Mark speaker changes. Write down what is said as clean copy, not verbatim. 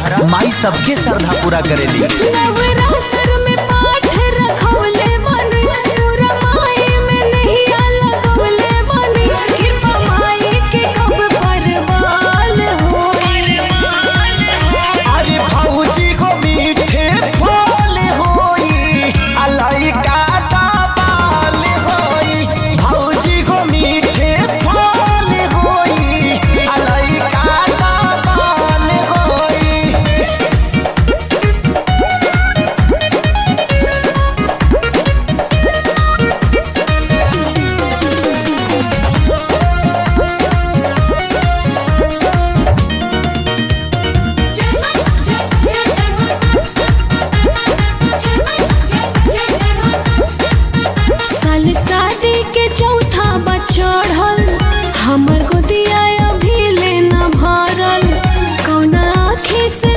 Speaker 1: माई सबके श्रद्धा पूरा करेली।
Speaker 2: नवरात्र में पाठ रखौले बानी, पूरा माई में नैया लगौले बानी, कृपा माई के कब परवाल होई।
Speaker 1: अरे भौजी को मीठे फल होई, अलाई काटा बाल होई। भौजी को मीठे फल होई, अलाई काटा बाल होई।
Speaker 2: साल शादी के चौथा बचढ़ल, हमर गोदिया अभी लेना भरल, कौना आँखी से